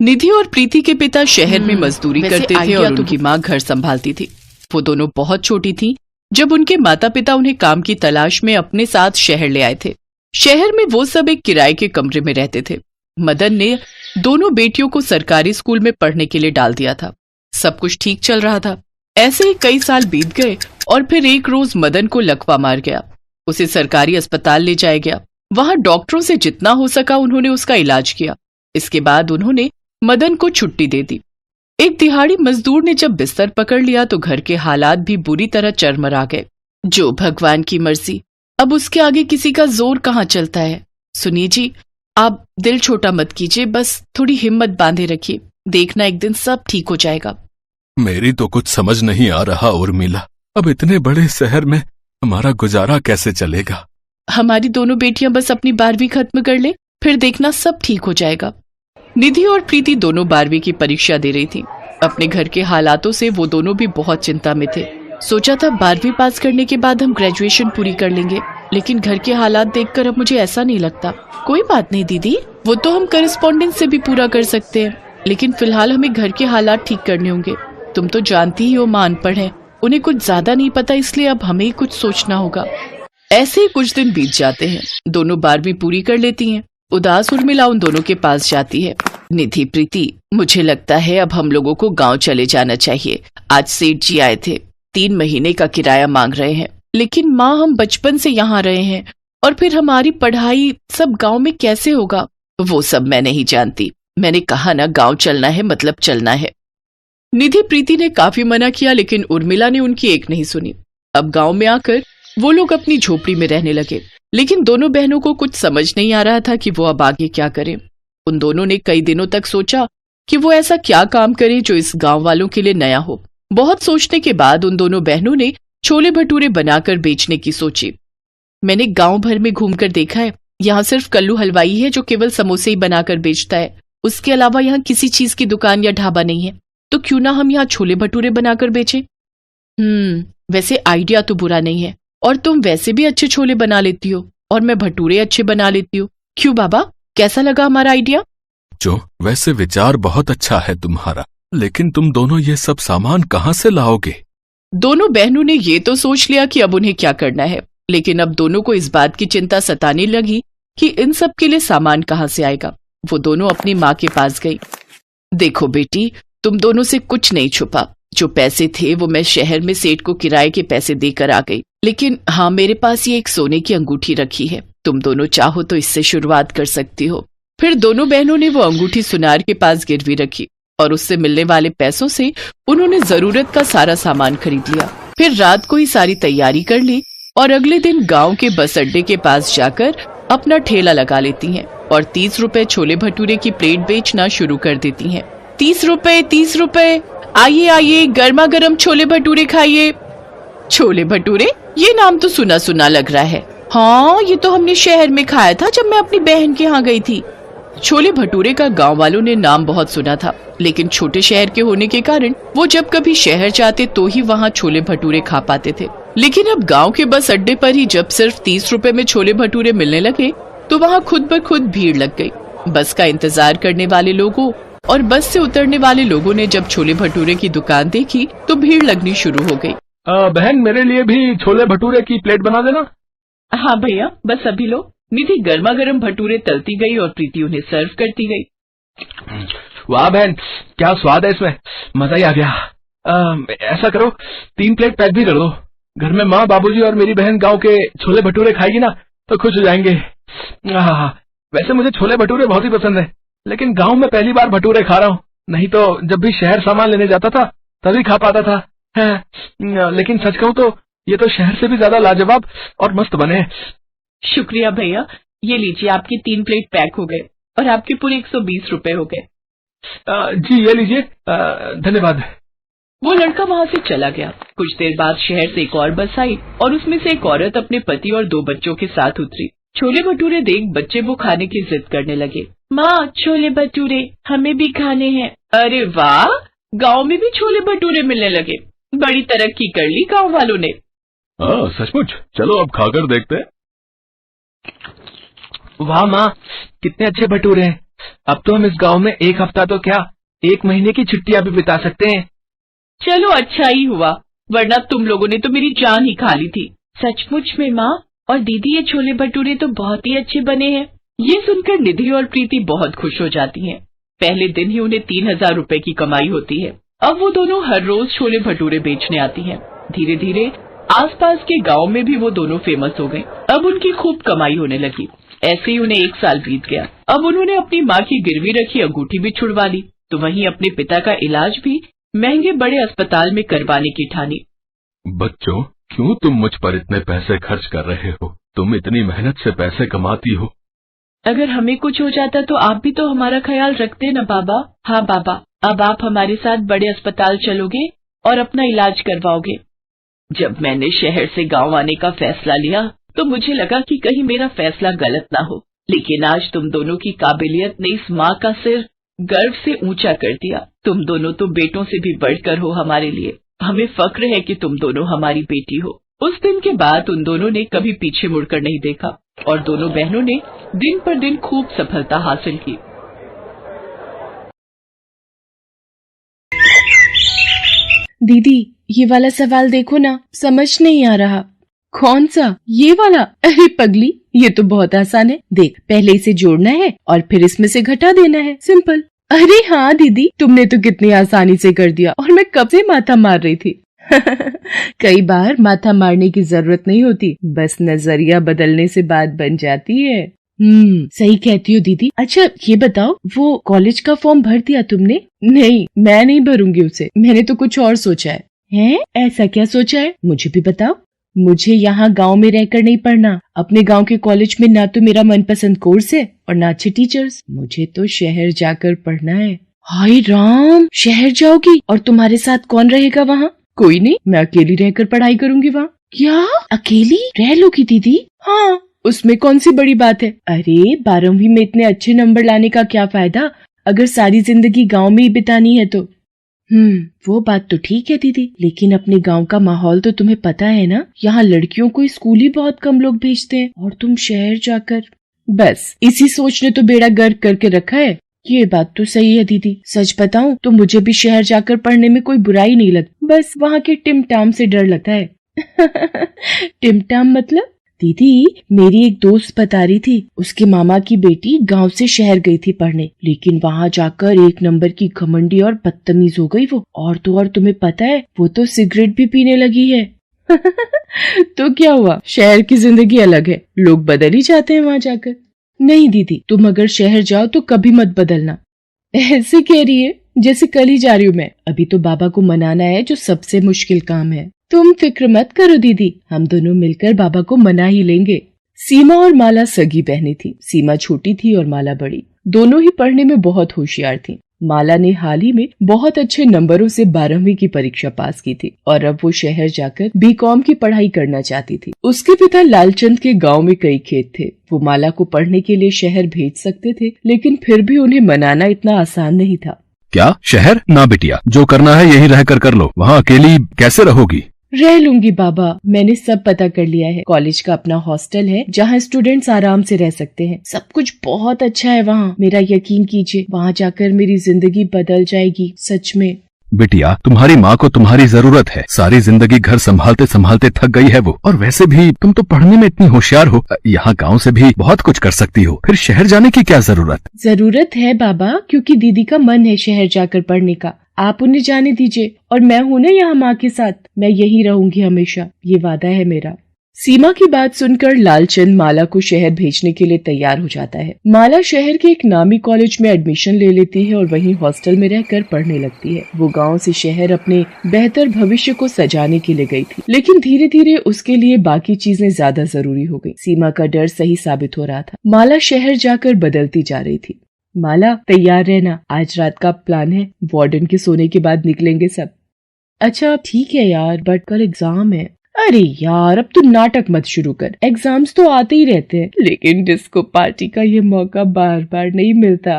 निधि और प्रीति के पिता शहर में मजदूरी करते थे और उनकी माँ घर संभालती थी। वो दोनों बहुत छोटी थी जब उनके माता पिता उन्हें काम की तलाश में अपने साथ शहर ले आए थे। शहर में वो सब एक किराए के कमरे में रहते थे। मदन ने दोनों बेटियों को सरकारी स्कूल में पढ़ने के लिए डाल दिया था। सब कुछ ठीक चल रहा था। ऐसे ही कई साल बीत गए और फिर एक रोज मदन को लकवा मार गया। उसे सरकारी अस्पताल ले जाया गया। वहां डॉक्टरों से जितना हो सका उन्होंने उसका इलाज किया। इसके बाद उन्होंने मदन को छुट्टी दे दी। एक दिहाड़ी मजदूर ने जब बिस्तर पकड़ लिया तो घर के हालात भी बुरी तरह चरमरा गए। जो भगवान की मर्जी, अब उसके आगे किसी का जोर कहाँ चलता है। सुनिए जी, आप दिल छोटा मत कीजिए, बस थोड़ी हिम्मत बांधे रखिए, देखना एक दिन सब ठीक हो जाएगा। मेरी तो कुछ समझ नहीं आ रहा उर्मिला, अब इतने बड़े शहर में हमारा गुजारा कैसे चलेगा। हमारी दोनों बेटियां बस अपनी 12वीं खत्म कर ले, फिर देखना सब ठीक हो जाएगा। निधि और प्रीति दोनों 12वीं की परीक्षा दे रही थी। अपने घर के हालातों से वो दोनों भी बहुत चिंता में थे। सोचा था 12वीं पास करने के बाद हम ग्रेजुएशन पूरी कर लेंगे, लेकिन घर के हालात देखकर अब मुझे ऐसा नहीं लगता। कोई बात नहीं दीदी, वो तो हम करस्पॉन्डेंस से भी पूरा कर सकते हैं, लेकिन फिलहाल हमें घर के हालात ठीक करने होंगे। तुम तो जानती ही हो मां अनपढ़ है, उन्हें कुछ ज्यादा नहीं पता, इसलिए अब हमें ही कुछ सोचना होगा। ऐसे ही कुछ दिन बीत जाते हैं। दोनों 12वीं पूरी कर लेती हैं। उदास उर्मिला उन दोनों के पास जाती है। निधि, प्रीति, मुझे लगता है अब हम लोगों को गांव चले जाना चाहिए। आज सेठ जी आए थे, 3 महीने का किराया मांग रहे हैं। लेकिन माँ, हम बचपन से यहाँ रहे हैं और फिर हमारी पढ़ाई सब गांव में कैसे होगा? वो सब मैं नहीं जानती। मैंने कहा ना, गांव चलना है मतलब चलना है। निधि प्रीति ने काफी मना किया, लेकिन उर्मिला ने उनकी एक नहीं सुनी। अब गांव में आकर वो लोग अपनी झोपड़ी में रहने लगे, लेकिन दोनों बहनों को कुछ समझ नहीं आ रहा था कि वो अब आगे क्या करें। उन दोनों ने कई दिनों तक सोचा कि वो ऐसा क्या काम करे जो इस गांव वालों के लिए नया हो। बहुत सोचने के बाद उन दोनों बहनों ने छोले भटूरे बनाकर बेचने की सोची। मैंने गांव भर में घूमकर देखा है, यहाँ सिर्फ कल्लू हलवाई है जो केवल समोसे ही बनाकर बेचता है। उसके अलावा यहाँ किसी चीज की दुकान या ढाबा नहीं है, तो क्यों ना हम यहाँ छोले भटूरे बनाकर बेचें। वैसे आइडिया तो बुरा नहीं है, और तुम वैसे भी अच्छे छोले बना लेती हो और मैं भटूरे अच्छे बना लेती हूँ। क्यों बाबा, कैसा लगा हमारा आइडिया? जो वैसे विचार बहुत अच्छा है तुम्हारा, लेकिन तुम दोनों ये सब सामान कहाँ से लाओगे? दोनों बहनों ने ये तो सोच लिया कि अब उन्हें क्या करना है, लेकिन अब दोनों को इस बात की चिंता सताने लगी कि इन सब के लिए सामान कहाँ से आएगा। वो दोनों अपनी माँ के पास गई। देखो बेटी, तुम दोनों से कुछ नहीं छुपा। जो पैसे थे वो मैं शहर में सेठ को किराए के पैसे देकर आ गई, लेकिन हाँ, मेरे पास ये एक सोने की अंगूठी रखी है। तुम दोनों चाहो तो इससे शुरुआत कर सकती हो। फिर दोनों बहनों ने वो अंगूठी सुनार के पास गिरवी रखी और उससे मिलने वाले पैसों से उन्होंने जरूरत का सारा सामान खरीद लिया। फिर रात को ही सारी तैयारी कर ली और अगले दिन गांव के बस अड्डे के पास जाकर अपना ठेला लगा लेती हैं और 30 रुपए छोले भटूरे की प्लेट बेचना शुरू कर देती हैं। 30 रुपए, 30 रुपए, आइए आइए, गर्मा गर्म छोले भटूरे खाइए। छोले भटूरे, ये नाम तो सुना सुना लग रहा है। हाँ, ये तो हमने शहर में खाया था जब मैं अपनी बहन के यहाँ गई थी। छोले भटूरे का गांव वालों ने नाम बहुत सुना था, लेकिन छोटे शहर के होने के कारण वो जब कभी शहर जाते तो ही वहाँ छोले भटूरे खा पाते थे। लेकिन अब गांव के बस अड्डे पर ही जब सिर्फ 30 रुपए में छोले भटूरे मिलने लगे तो वहाँ खुद ब खुद भीड़ लग गई। बस का इंतजार करने वाले लोगों और बस से उतरने वाले लोगों ने जब छोले भटूरे की दुकान देखी तो भीड़ लगनी शुरू हो गई। बहन, मेरे लिए भी छोले भटूरे की प्लेट बना देना। हाँ भैया, बस अभी लो। निधि गर्मा गर्म भटूरे तलती गई और प्रीति उन्हें सर्व करती गई। वाह बहन, क्या स्वाद है इसमें, मजा ही आ गया। ऐसा करो, 3 प्लेट पैक भी कर दो। घर में माँ, बाबूजी और मेरी बहन गांव के छोले भटूरे खाएगी ना तो खुश हो जाएंगे। वैसे मुझे छोले भटूरे बहुत ही पसंद है, लेकिन गांव में पहली बार भटूरे खा रहा हूँ। नहीं तो जब भी शहर सामान लेने जाता था तभी खा पाता था। लेकिन सच कहूँ तो ये तो शहर से भी ज्यादा लाजवाब और मस्त बने। शुक्रिया भैया, ये लीजिए, आपकी 3 प्लेट पैक हो गए और आपके पूरे 120 रुपए हो गए। जी ये लीजिए, धन्यवाद। वो लड़का वहाँ से चला गया। कुछ देर बाद शहर से एक और बस आई और उसमें से एक औरत अपने पति और 2 बच्चों के साथ उतरी। छोले भटूरे देख बच्चे वो खाने की जिद करने लगे। माँ, छोले भटूरे हमें भी खाने हैं। अरे वाह, गांव में भी छोले भटूरे मिलने लगे। बड़ी तरक्की कर ली गांव वालों ने। सचमुच, चलो अब खाकर देखते हैं। वाह माँ, कितने अच्छे भटूरे हैं, अब तो हम इस गांव में एक हफ्ता तो क्या, 1 महीने की छुट्टियां भी बिता सकते हैं। चलो अच्छा ही हुआ, वरना तुम लोगों ने तो मेरी जान ही खा ली थी। सचमुच में माँ और दीदी, ये छोले भटूरे तो बहुत ही अच्छे बने हैं। ये सुनकर निधि और प्रीति बहुत खुश हो जाती हैं। पहले दिन ही उन्हें 3000 रुपए की कमाई होती है। अब वो दोनों हर रोज छोले भटूरे बेचने आती हैं। धीरे धीरे आसपास के गांव में भी वो दोनों फेमस हो गए। अब उनकी खूब कमाई होने लगी। ऐसे ही उन्हें 1 साल बीत गया। अब उन्होंने अपनी माँ की गिरवी रखी अंगूठी भी छुड़वा ली, तो वहीं अपने पिता का इलाज भी महंगे बड़े अस्पताल में करवाने की ठानी। बच्चों, क्यों तुम मुझ पर इतने पैसे खर्च कर रहे हो? तुम इतनी मेहनत से पैसे कमाती हो। अगर हमें कुछ हो जाता तो आप भी तो हमारा ख्याल रखते ना बाबा। हाँ बाबा, अब आप हमारे साथ बड़े अस्पताल चलोगे और अपना इलाज करवाओगे। जब मैंने शहर से गांव आने का फैसला लिया तो मुझे लगा कि कहीं मेरा फैसला गलत ना हो, लेकिन आज तुम दोनों की काबिलियत ने इस माँ का सिर गर्व से ऊंचा कर दिया। तुम दोनों तो बेटों से भी बढ़कर हो हमारे लिए। हमें फक्र है कि तुम दोनों हमारी बेटी हो। उस दिन के बाद उन दोनों ने कभी पीछे मुड़कर नहीं देखा और दोनों बहनों ने दिन पर दिन खूब सफलता हासिल की। दीदी, ये वाला सवाल देखो ना, समझ नहीं आ रहा। कौन सा? ये वाला? अरे पगली, ये तो बहुत आसान है। देख, पहले इसे जोड़ना है और फिर इसमें से घटा देना है, सिंपल। अरे हाँ दीदी, तुमने तो कितनी आसानी से कर दिया और मैं कब से माथा मार रही थी। कई बार माथा मारने की जरूरत नहीं होती, बस नजरिया बदलने से बात बन जाती है। सही कहती हो दीदी। अच्छा ये बताओ, वो कॉलेज का फॉर्म भर दिया तुमने? नहीं, मैं नहीं भरूंगी उसे, मैंने तो कुछ और सोचा है। हैं? ऐसा क्या सोचा है? मुझे भी बताओ। मुझे यहाँ गांव में रहकर नहीं पढ़ना। अपने गांव के कॉलेज में ना तो मेरा मनपसंद कोर्स है और ना अच्छे टीचर्स। मुझे तो शहर जाकर पढ़ना है। हाय राम, शहर जाओगी? और तुम्हारे साथ कौन रहेगा वहाँ? कोई नहीं, मैं अकेली रहकर पढ़ाई करूंगी वहाँ। क्या अकेली रह लोगी दीदी? हाँ, उसमें कौन सी बड़ी बात है। अरे 12वीं में इतने अच्छे नंबर लाने का क्या फायदा अगर सारी जिंदगी गांव में ही बितानी है तो। वो बात तो ठीक है दीदी, लेकिन अपने गांव का माहौल तो तुम्हें पता है ना। यहाँ लड़कियों को स्कूल ही बहुत कम लोग भेजते हैं और तुम शहर जाकर। बस इसी सोच ने तो बेड़ा गर्क करके रखा है। ये बात तो सही है दीदी। सच बताऊं तो मुझे भी शहर जाकर पढ़ने में कोई बुराई नहीं लगती, बस वहाँ के टिमटाम से डर लगता है। टिमटाम मतलब? दीदी, मेरी एक दोस्त बता रही थी, उसके मामा की बेटी गांव से शहर गई थी पढ़ने, लेकिन वहाँ जाकर 1 नंबर की घमंडी और बदतमीज हो गई वो। और तो और तुम्हें पता है, वो तो सिगरेट भी पीने लगी है। तो क्या हुआ, शहर की जिंदगी अलग है, लोग बदल ही जाते हैं वहाँ जाकर। नहीं दीदी, तुम अगर शहर जाओ तो कभी मत बदलना। ऐसे कह रही है जैसे कल ही जा रही हूँ मैं। अभी तो बाबा को मनाना है, जो सबसे मुश्किल काम है। तुम फिक्र मत करो दीदी, हम दोनों मिलकर बाबा को मना ही लेंगे। सीमा और माला सगी बहनें थी। सीमा छोटी थी और माला बड़ी। दोनों ही पढ़ने में बहुत होशियार थी। माला ने हाल ही में बहुत अच्छे नंबरों से 12वीं की परीक्षा पास की थी और अब वो शहर जाकर बीकॉम की पढ़ाई करना चाहती थी। उसके पिता लालचंद के गांव में कई खेत थे। वो माला को पढ़ने के लिए शहर भेज सकते थे, लेकिन फिर भी उन्हें मनाना इतना आसान नहीं था। क्या शहर? ना बिटिया, जो करना है यही रहकर कर लो। वहाँ अकेली कैसे रहोगी? रह लूंगी बाबा, मैंने सब पता कर लिया है। कॉलेज का अपना हॉस्टल है जहाँ स्टूडेंट्स आराम से रह सकते हैं। सब कुछ बहुत अच्छा है वहाँ, मेरा यकीन कीजिए। वहाँ जाकर मेरी जिंदगी बदल जाएगी, सच में। बिटिया, तुम्हारी माँ को तुम्हारी जरूरत है। सारी जिंदगी घर संभालते संभालते थक गई है वो। और वैसे भी तुम तो पढ़ने में इतनी होशियार हो, यहाँ गांव से भी बहुत कुछ कर सकती हो। फिर शहर जाने की क्या जरूरत? जरूरत है बाबा, क्योंकि दीदी का मन है शहर जाकर पढ़ने का। आप उन्हें जाने दीजिए और मैं हूँ ना यहाँ माँ के साथ। मैं यही रहूंगी हमेशा, ये वादा है मेरा। सीमा की बात सुनकर लालचंद माला को शहर भेजने के लिए तैयार हो जाता है। माला शहर के एक नामी कॉलेज में एडमिशन ले लेती है और वहीं हॉस्टल में रहकर पढ़ने लगती है। वो गांव से शहर अपने बेहतर भविष्य को सजाने के लिए गई थी, लेकिन धीरे धीरे उसके लिए बाकी चीजें ज्यादा जरूरी हो गई। सीमा का डर सही साबित हो रहा था। माला शहर जाकर बदलती जा रही थी। माला, तैयार रहना, आज रात का प्लान है। वार्डन के सोने के बाद निकलेंगे सब। अच्छा ठीक है यार, बट कल एग्जाम है। अरे यार, अब तो नाटक मत शुरू कर। एग्जाम्स तो आते ही रहते हैं, लेकिन डिस्को पार्टी का ये मौका बार बार नहीं मिलता।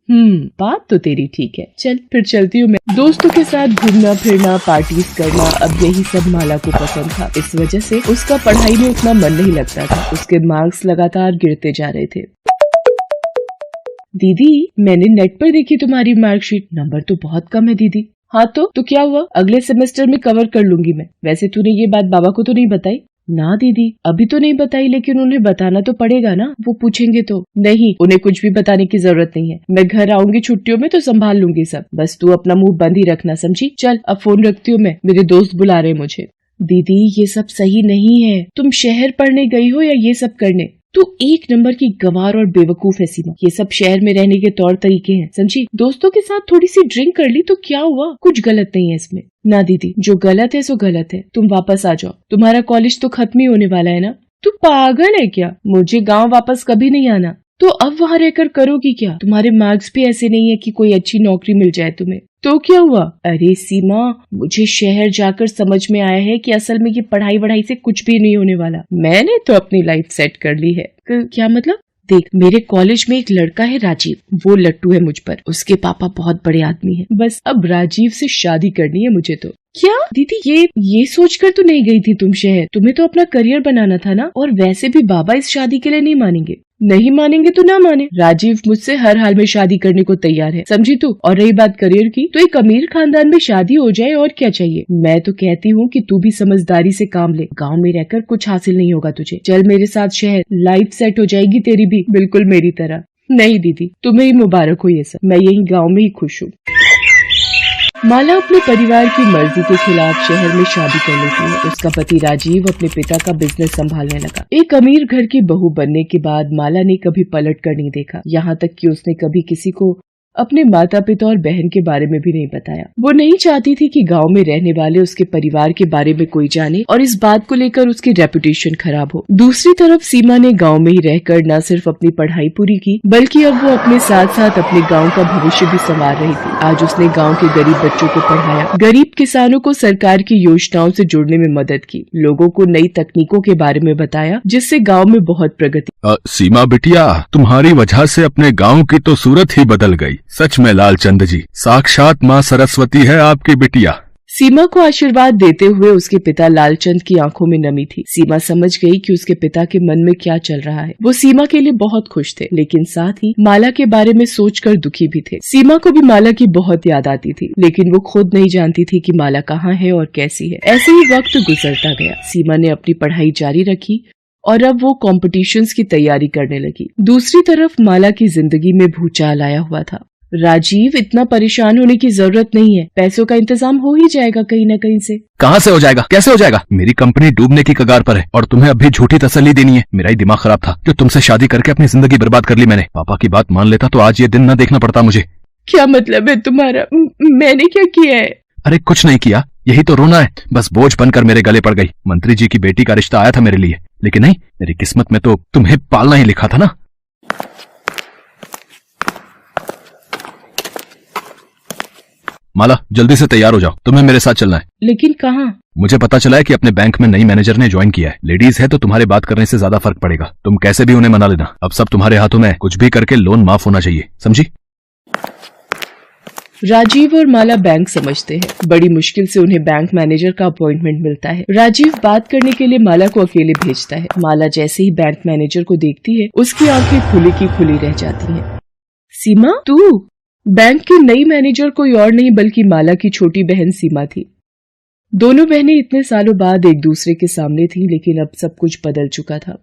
बात तो तेरी ठीक है। चल फिर चलती हूँ मैं। दोस्तों के साथ घूमना फिरना, पार्टीज करना, अब यही सब माला को पसंद था। इस वजह से उसका पढ़ाई में उतना मन नहीं लगता था। उसके मार्क्स लगातार गिरते जा रहे थे। दीदी मैंने नेट पर देखी तुम्हारी मार्कशीट, नंबर तो बहुत कम है दीदी। हाँ तो क्या हुआ, अगले सेमेस्टर में कवर कर लूंगी मैं। वैसे तूने ये बात बाबा को तो नहीं बताई? ना दीदी अभी तो नहीं बताई, लेकिन उन्हें बताना तो पड़ेगा ना, वो पूछेंगे तो। नहीं, उन्हें कुछ भी बताने की जरूरत नहीं है, मैं घर आऊंगी छुट्टियों में तो संभाल लूंगी सब, बस तू अपना मुंह बंद ही रखना, समझी? चल अब फोन रखती हूँ मैं, मेरे दोस्त बुला रहे मुझे। दीदी ये सब सही नहीं है, तुम शहर पढ़ने गई हो या ये सब करने? तू एक नंबर की गंवार और बेवकूफ है सीमा, ये सब शहर में रहने के तौर तरीके हैं, समझी? दोस्तों के साथ थोड़ी सी ड्रिंक कर ली तो क्या हुआ, कुछ गलत नहीं है इसमें। ना दीदी जो गलत है सो गलत है, तुम वापस आ जाओ, तुम्हारा कॉलेज तो खत्म ही होने वाला है ना। तू पागल है क्या, मुझे गाँव वापस कभी नहीं आना। तो अब वहाँ रहकर करोगी क्या? तुम्हारे मार्क्स भी ऐसे नहीं है कि कोई अच्छी नौकरी मिल जाए तुम्हें। तो क्या हुआ? अरे सीमा मुझे शहर जाकर समझ में आया है कि असल में ये पढ़ाई वढ़ाई से कुछ भी नहीं होने वाला, मैंने तो अपनी लाइफ सेट कर ली है। क्या मतलब? देख मेरे कॉलेज में एक लड़का है राजीव, वो लट्टू है मुझ पर, उसके पापा बहुत बड़े आदमी हैं, बस अब राजीव से शादी करनी है मुझे तो। क्या दीदी ये सोचकर तो नहीं गई थी तुम शहर, तुम्हें तो अपना करियर बनाना था ना। और वैसे भी बाबा इस शादी के लिए नहीं मानेंगे, नहीं मानेंगे तो ना माने, राजीव मुझसे हर हाल में शादी करने को तैयार है, समझी तू? और रही बात करियर की, तो एक अमीर खानदान में शादी हो जाए और क्या चाहिए। मैं तो कहती हूँ कि तू भी समझदारी से काम ले, गांव में रहकर कुछ हासिल नहीं होगा तुझे, चल मेरे साथ शहर, लाइफ सेट हो जाएगी तेरी भी बिल्कुल मेरी तरह। नहीं दीदी तुम्हें ही मुबारक हो ये सब, मैं यही गाँव में ही खुश हूँ। माला अपने परिवार की मर्जी के खिलाफ शहर में शादी कर लेती है। उसका पति राजीव अपने पिता का बिजनेस संभालने लगा। एक अमीर घर की बहू बनने के बाद माला ने कभी पलट कर नहीं देखा, यहाँ तक कि उसने कभी किसी को अपने माता पिता और बहन के बारे में भी नहीं बताया। वो नहीं चाहती थी कि गांव में रहने वाले उसके परिवार के बारे में कोई जाने और इस बात को लेकर उसकी रेपुटेशन खराब हो। दूसरी तरफ सीमा ने गांव में ही रहकर न सिर्फ अपनी पढ़ाई पूरी की, बल्कि अब वो अपने साथ साथ अपने गांव का भविष्य भी संवार रही थी। आज उसने गांव के गरीब बच्चों को पढ़ाया, गरीब किसानों को सरकार की योजनाओं से जुड़ने में मदद की, लोगों को नई तकनीकों के बारे में बताया, जिससे गाँव में बहुत प्रगति। सीमा बिटिया तुम्हारी वजह से अपने गाँव की तो सूरत ही बदल गई। सच में लालचंद जी साक्षात माँ सरस्वती है आपकी बिटिया। सीमा को आशीर्वाद देते हुए उसके पिता लालचंद की आंखों में नमी थी। सीमा समझ गई कि उसके पिता के मन में क्या चल रहा है। वो सीमा के लिए बहुत खुश थे, लेकिन साथ ही माला के बारे में सोचकर दुखी भी थे। सीमा को भी माला की बहुत याद आती थी, लेकिन वो खुद नहीं जानती थी कि माला कहाँ है और कैसी है। ऐसे ही वक्त गुजरता गया। सीमा ने अपनी पढ़ाई जारी रखी और अब वो कॉम्पिटिशन्स की तैयारी करने लगी। दूसरी तरफ माला की जिंदगी में भूचाल आया हुआ था। राजीव इतना परेशान होने की जरूरत नहीं है, पैसों का इंतजाम हो ही जाएगा कहीं न कहीं से। कहाँ से हो जाएगा, कैसे हो जाएगा? मेरी कंपनी डूबने की कगार पर है और तुम्हें अब भी झूठी तसल्ली देनी है। मेरा ही दिमाग खराब था जो तुमसे शादी करके अपनी जिंदगी बर्बाद कर ली मैंने। पापा की बात मान लेता तो आज ये दिन न देखना पड़ता मुझे। क्या मतलब है तुम्हारा? मैंने क्या किया है? अरे कुछ नहीं किया, यही तो रोना है, बस बोझ बनकर मेरे गले पड़ गई। मंत्री जी की बेटी का रिश्ता आया था मेरे लिए, लेकिन नहीं, मेरी किस्मत में तो तुम्हें पालना ही लिखा था ना। माला जल्दी से तैयार हो जाओ, तुम्हें मेरे साथ चलना है। लेकिन कहाँ? मुझे पता चला है कि अपने बैंक में नई मैनेजर ने ज्वाइन किया है। लेडीज है तो तुम्हारे बात करने से ज्यादा फर्क पड़ेगा। तुम कैसे भी उन्हें मना लेना, अब सब तुम्हारे हाथों में है। कुछ भी करके लोन माफ होना चाहिए, समझी? राजीव और माला बैंक समझते हैं। बड़ी मुश्किल से उन्हें बैंक मैनेजर का अपॉइंटमेंट मिलता है। राजीव बात करने के लिए माला को अकेले भेजता है। माला जैसे ही बैंक मैनेजर को देखती है, उसकी आंखें खुली की खुली रह जाती हैं। सीमा तू? बैंक की नई मैनेजर कोई और नहीं बल्कि माला की छोटी बहन सीमा थी। दोनों बहनें इतने सालों बाद एक दूसरे के सामने थी, लेकिन अब सब कुछ बदल चुका था।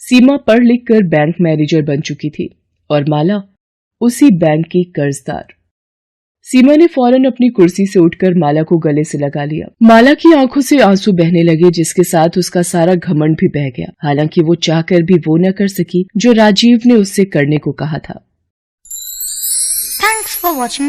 सीमा पढ़ लिख कर बैंक मैनेजर बन चुकी थी और माला उसी बैंक की कर्जदार। सीमा ने फौरन अपनी कुर्सी से उठकर माला को गले से लगा लिया। माला की आंखों से आंसू बहने लगे, जिसके साथ उसका सारा घमंड भी बह गया। हालांकि वो चाहकर भी वो न कर सकी जो राजीव ने उससे करने को कहा था। Thanks for watching.